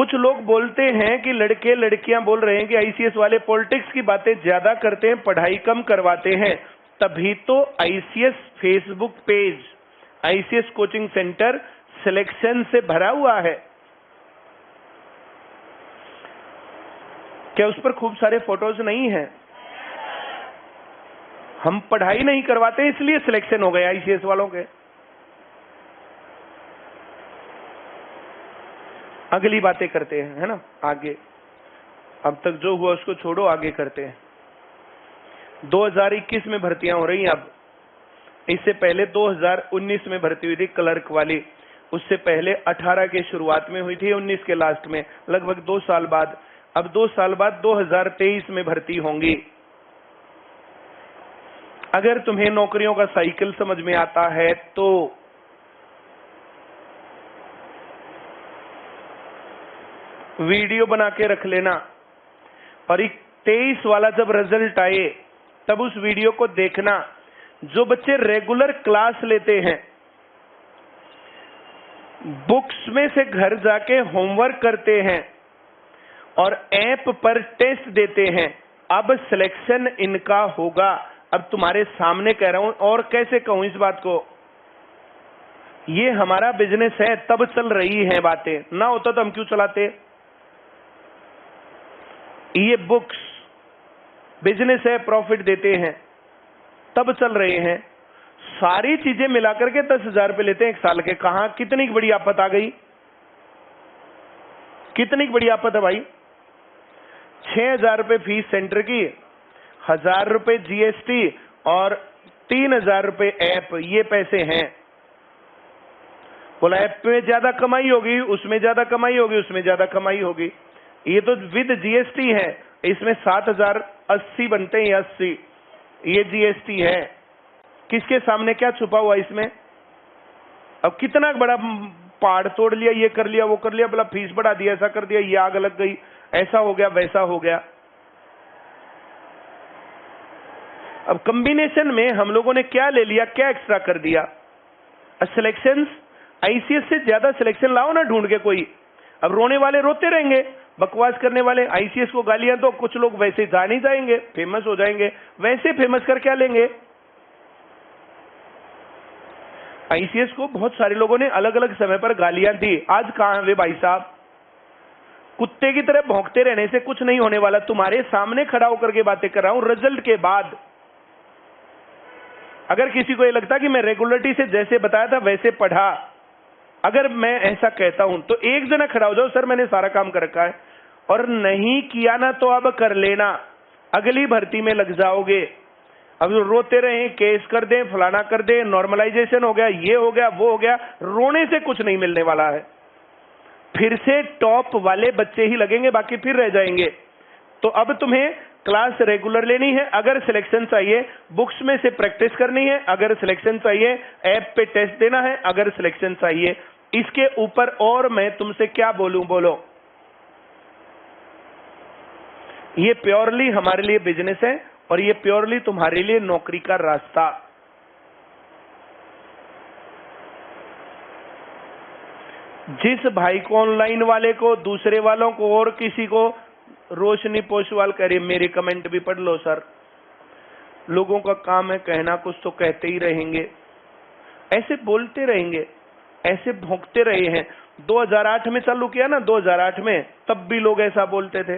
कुछ लोग बोलते हैं कि लड़के लड़कियां बोल रहे हैं कि आईसीएस वाले पॉलिटिक्स की बातें ज्यादा करते हैं, पढ़ाई कम करवाते हैं। तभी तो ICS Facebook page, ICS coaching centre selection से भरा हुआ है। क्या उस पर खूब सारे फोटोज नहीं हैं? हम पढ़ाई नहीं करवाते इसलिए सिलेक्शन हो गए आईसीएस वालों के। अगली बातें करते हैं, है ना, आगे। अब तक जो हुआ उसको छोड़ो, आगे करते हैं। 2021 में भर्तियां हो रही हैं अब। इससे पहले 2019 में भर्ती हुई थी क्लर्क वाली, उससे पहले 18 के शुरुआत में हुई थी, 19 के लास्ट में, लगभग 2 साल बाद। अब 2 साल बाद 2023 में भर्ती होंगी। अगर तुम्हें नौकरियों का साइकिल समझ में आता है तो वीडियो बना के रख लेना, और 23 वाला जब रिजल्ट आए तब उस वीडियो को देखना। जो बच्चे रेगुलर क्लास लेते हैं, बुक्स में से घर जाके होमवर्क करते हैं और ऐप पर टेस्ट देते हैं, अब सिलेक्शन इनका होगा। अब तुम्हारे सामने कह रहा हूं, और कैसे कहूं इस बात को, ये हमारा बिजनेस है तब चल रही हैं बातें, ना होता तो हम क्यों चलाते। ये बुक्स बिजनेस है, प्रॉफिट देते हैं तब चल रहे हैं। सारी चीजें मिलाकर के 10,000 रुपए लेते हैं 1 साल के। कहां, कितनी बड़ी आफत आ गई, कितनी बड़ी आफत है भाई। 6,000 रुपए फीस सेंटर की, 1,000 रुपए जीएसटी और 3,000 रुपए ऐप, ये पैसे हैं। बोला ऐप में ज्यादा कमाई होगी, उसमें ज्यादा कमाई होगी, उसमें ज्यादा कमाई होगी। ये तो विद जीएसटी है, इसमें 7,080 बनते हैं, 80 ये जीएसटी है। किसके सामने क्या छुपा हुआ इसमें। अब कितना बड़ा पहाड़ तोड़ लिया, ये कर लिया, वो कर लिया, बोला फीस बढ़ा दिया, ऐसा कर दिया, ये आग लग गई, ऐसा हो गया, वैसा हो गया। अब कॉम्बिनेशन में हम लोगों ने क्या ले लिया, क्या एक्स्ट्रा कर दिया। सिलेक्शंस, आईसीएस से ज्यादा सिलेक्शन लाओ ना ढूंढ के कोई। अब रोने वाले रोते रहेंगे, बकवास करने वाले आईसीएस को गालियां दो, कुछ लोग वैसे जा नहीं जाएंगे, फेमस हो जाएंगे। वैसे फेमस कर क्या लेंगे। आईसीएस को बहुत सारे लोगों ने अलग अलग समय पर गालियां दी, आज कहां है वे भाई साहब। कुत्ते की तरह भौंकते रहने से कुछ नहीं होने वाला। तुम्हारे सामने खड़ा होकर के बातें कर रहा हूं रिजल्ट के बाद। अगर किसी को ये लगता कि मैं रेगुलरिटी से जैसे बताया था वैसे पढ़ा, अगर मैं ऐसा कहता हूं तो एक जना खड़ा हो जाओ, सर मैंने सारा काम कर रखा है, और नहीं किया ना तो अब कर लेना, अगली भर्ती में लग जाओगे। अब रोते रहे, केस कर दें, फलाना कर दें, नॉर्मलाइजेशन हो गया, ये हो गया, वो हो गया, रोने से कुछ नहीं मिलने वाला है। फिर से टॉप वाले बच्चे ही लगेंगे, बाकी फिर रह जाएंगे। तो अब तुम्हें क्लास रेगुलर लेनी है, अगर सिलेक्शन चाहिए बुक्स में से प्रैक्टिस करनी है, अगर सिलेक्शन चाहिए ऐप पे टेस्ट देना है, अगर सिलेक्शन चाहिए। इसके ऊपर और मैं तुमसे क्या बोलूं, बोलो। ये प्योरली हमारे लिए बिजनेस है और ये प्योरली तुम्हारे लिए नौकरी का रास्ता। जिस भाई को, ऑनलाइन वाले को, दूसरे वालों को और किसी को रोशनी पोशवाल करे, मेरे कमेंट भी पढ़ लो सर। लोगों का काम है कहना, कुछ तो कहते ही रहेंगे, ऐसे बोलते रहेंगे, ऐसे भौंकते रहे हैं। 2008 में चालू किया ना, 2008 में, तब भी लोग ऐसा बोलते थे।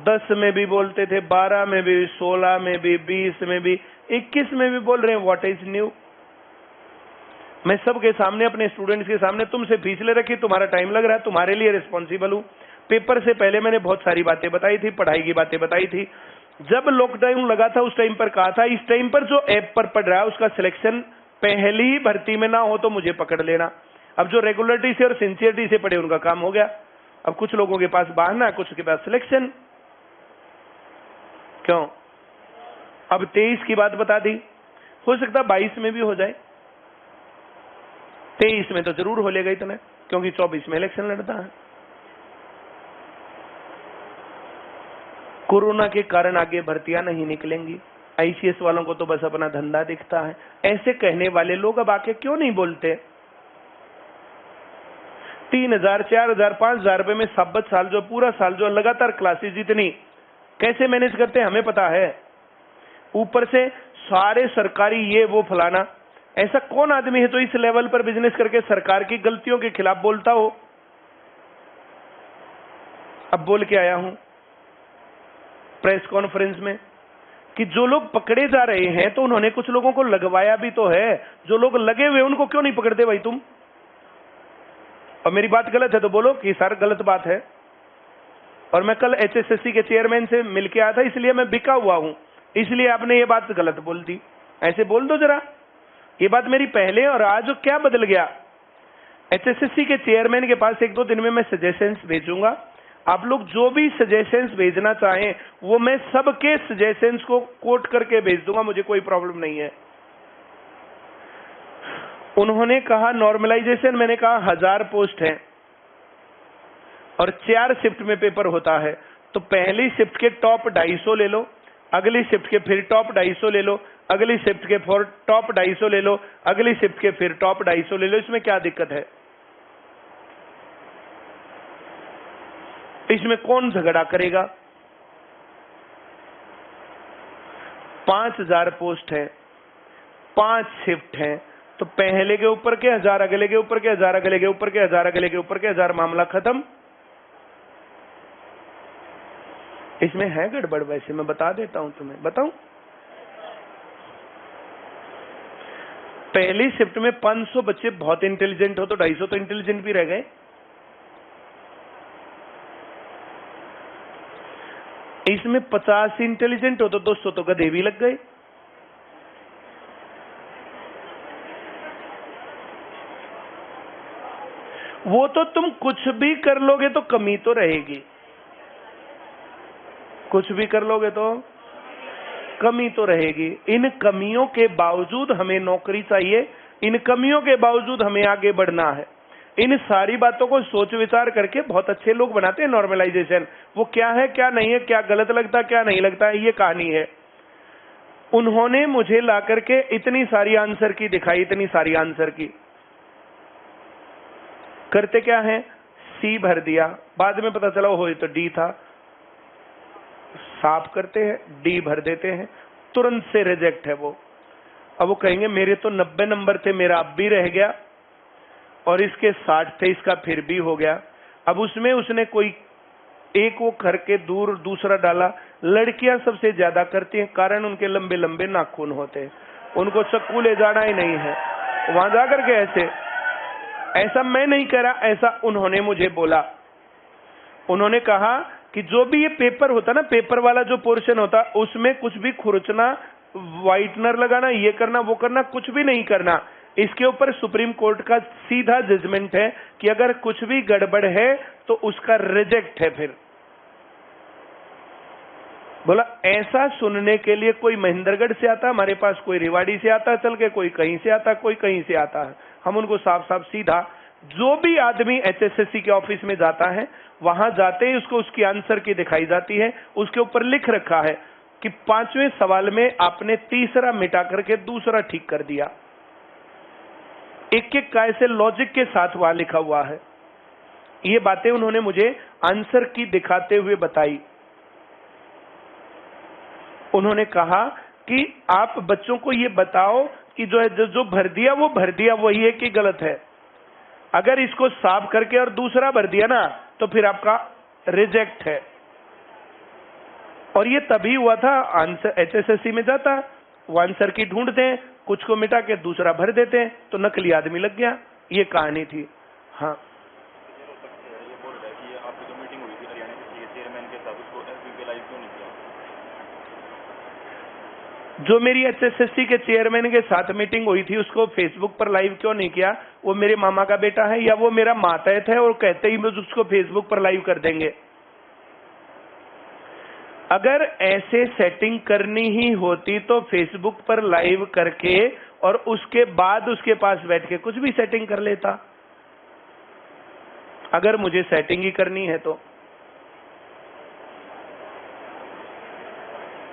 10 में भी बोलते थे, 12 में भी, 16 में भी, 20 में भी, 21 में भी बोल रहे हैं। What is new. मैं सबके सामने, अपने स्टूडेंट्स के सामने तुमसे फीस ले रखी, तुम्हारा टाइम लग रहा है, तुम्हारे लिए रिस्पॉन्सिबल हूं। पेपर से पहले मैंने बहुत सारी बातें बताई थी, पढ़ाई की बातें बताई थी। जब लॉकडाउन लगा था उस टाइम पर कहा था, इस टाइम पर जो ऐप पर पढ़ रहा है उसका सिलेक्शन पहली ही भर्ती में ना हो तो मुझे पकड़ लेना। अब जो रेगुलरिटी से और सिंसियरिटी से पढ़े उनका काम हो गया। अब कुछ लोगों के पास बहाना, कुछ के पास सिलेक्शन। क्यों? अब 23 की बात बता दी, हो सकता 22 में भी हो जाए, 23 में तो जरूर हो लेगा इतना, क्योंकि 24 में इलेक्शन लड़ता है। कोरोना के कारण आगे भर्तियां नहीं निकलेंगी। आईसीएस वालों को तो बस अपना धंधा दिखता है। ऐसे कहने वाले लोग अब आके क्यों नहीं बोलते। 3,000, 4,000, 5,000 रुपए में साबत साल जो पूरा साल जो लगातार क्लासेस जितनी कैसे मैनेज करते हैं हमें पता है। ऊपर से सारे सरकारी ये वो फलाना, ऐसा कौन आदमी है जो इस लेवल पर बिजनेस करके सरकार की गलतियों के खिलाफ बोलता हो। अब बोल के आया हूं प्रेस कॉन्फ्रेंस में कि जो लोग पकड़े जा रहे हैं तो उन्होंने कुछ लोगों को लगवाया भी तो है, जो लोग लगे हुए उनको क्यों नहीं पकड़ते भाई तुम। और मेरी बात गलत है तो बोलो कि सर गलत बात है। और मैं कल एचएसएससी के चेयरमैन से मिलके आया था, इसलिए मैं बिका हुआ हूं, इसलिए आपने ये बात गलत बोल दी। ऐसे बोल दो जरा, ये बात मेरी पहले और आज क्या बदल गया। एचएसएससी के चेयरमैन के पास 1-2 दिन में मैं सजेशंस भेजूंगा, आप लोग जो भी सजेशंस भेजना चाहें वो मैं सबके सजेशंस को कोट करके भेज दूंगा, मुझे कोई प्रॉब्लम नहीं है। उन्होंने कहा नॉर्मलाइजेशन, मैंने कहा 1000 पोस्ट है और 4 शिफ्ट में पेपर होता है, तो पहली शिफ्ट के टॉप 250 ले लो, अगली शिफ्ट के फिर टॉप 250 ले लो, अगली शिफ्ट के फिर टॉप 250 ले लो, अगली शिफ्ट के फिर टॉप 250 ले लो। इसमें क्या दिक्कत है? इसमें कौन झगड़ा करेगा? 5000 पोस्ट है, 5 शिफ्ट है, तो पहले के ऊपर के 1000, अगले के ऊपर के 1000, अगले के ऊपर के 1000, अगले के ऊपर के 1000, मामला खत्म। इसमें है गड़बड़, वैसे मैं बता देता हूं तुम्हें, बताऊं। पहली शिफ्ट में 500 बच्चे बहुत इंटेलिजेंट हो तो 250 तो इंटेलिजेंट भी रह गए। इसमें 50 इंटेलिजेंट हो तो 200 तो गधे भी लग गए। वो तो तुम कुछ भी कर लोगे तो कमी तो रहेगी, कुछ भी कर लोगे तो कमी तो रहेगी। इन कमियों के बावजूद हमें नौकरी चाहिए, इन कमियों के बावजूद हमें आगे बढ़ना है। इन सारी बातों को सोच विचार करके बहुत अच्छे लोग बनाते हैं नॉर्मलाइजेशन। वो क्या है क्या नहीं है, क्या गलत लगता क्या नहीं लगता, ये कहानी है। उन्होंने मुझे ला करके इतनी सारी आंसर की दिखाई, इतनी सारी आंसर की। करते क्या है, सी भर दिया, बाद में पता चला हो तो डी था, साफ करते हैं, डी भर देते हैं, तुरंत से रिजेक्ट है वो। अब वो कहेंगे मेरे तो 90 नंबर थे, मेरा अब भी रह गया, और इसके 60 थे, इसका फिर भी हो गया। अब उसमें उसने कोई एक वो करके दूर दूसरा डाला। लड़कियां सबसे ज्यादा करती हैं, कारण उनके लंबे लंबे नाखून होते हैं, उनको चक्कू ले जाना ही नहीं है वहां जाकर के। ऐसा मैं नहीं कह रहा, ऐसा उन्होंने मुझे बोला। उन्होंने कहा कि जो भी ये पेपर होता ना, पेपर वाला जो पोर्शन होता, उसमें कुछ भी खुरचना, व्हाइटनर लगाना, ये करना वो करना, कुछ भी नहीं करना। इसके ऊपर सुप्रीम कोर्ट का सीधा जजमेंट है कि अगर कुछ भी गड़बड़ है तो उसका रिजेक्ट है। फिर बोला ऐसा सुनने के लिए कोई महेंद्रगढ़ से आता, हमारे पास कोई रेवाड़ी से आता चल के, कोई कहीं से आता, कोई कहीं से आता है। हम उनको साफ साफ सीधा, जो भी आदमी एचएसएससी के ऑफिस में जाता है वहां जाते ही उसको उसकी आंसर की दिखाई जाती है, उसके ऊपर लिख रखा है कि 5वें सवाल में आपने तीसरा मिटा करके दूसरा ठीक कर दिया। एक एक का ऐसे लॉजिक के साथ वहां लिखा हुआ है। ये बातें उन्होंने मुझे आंसर की दिखाते हुए बताई। उन्होंने कहा कि आप बच्चों को ये बताओ कि जो है जो भर दिया वो भर दिया वही है कि गलत है। अगर इसको साफ करके और दूसरा भर दिया ना तो फिर आपका रिजेक्ट है। और ये तभी हुआ था, आंसर एचएसएससी में जाता, वो आंसर की ढूंढते हैं, कुछ को मिटा के दूसरा भर देते हैं, तो नकली आदमी लग गया। ये कहानी थी। हाँ, जो मेरी एचएसएससी के चेयरमैन के साथ मीटिंग हुई थी उसको फेसबुक पर लाइव क्यों नहीं किया? वो मेरे मामा का बेटा है या वो मेरा मातहत है और कहते ही उसको फेसबुक पर लाइव कर देंगे। अगर ऐसे सेटिंग करनी ही होती तो फेसबुक पर लाइव करके और उसके बाद उसके पास बैठ के कुछ भी सेटिंग कर लेता। अगर मुझे सेटिंग ही करनी है तो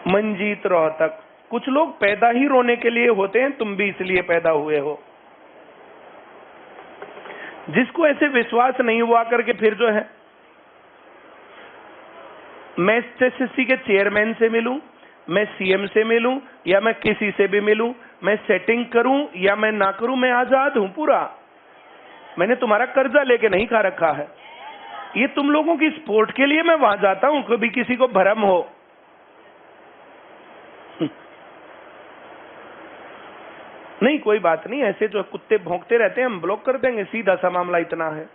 मंजीत रोहतक, कुछ लोग पैदा ही रोने के लिए होते हैं, तुम भी इसलिए पैदा हुए हो। जिसको ऐसे विश्वास नहीं हुआ करके फिर जो है मैं एसएससी के चेयरमैन से मिलूं, मैं सीएम से मिलूं या मैं किसी से भी मिलूं, मैं सेटिंग करूं या मैं ना करूं, मैं आजाद हूं पूरा। मैंने तुम्हारा कर्जा लेके नहीं खा रखा है। ये तुम लोगों की सपोर्ट के लिए मैं वहां जाता हूं, कभी किसी को भरम हो। नहीं कोई बात नहीं, ऐसे जो कुत्ते भौंकते रहते हैं हम ब्लॉक कर देंगे, सीधा सा मामला इतना है।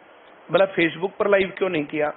भला फेसबुक पर लाइव क्यों नहीं किया?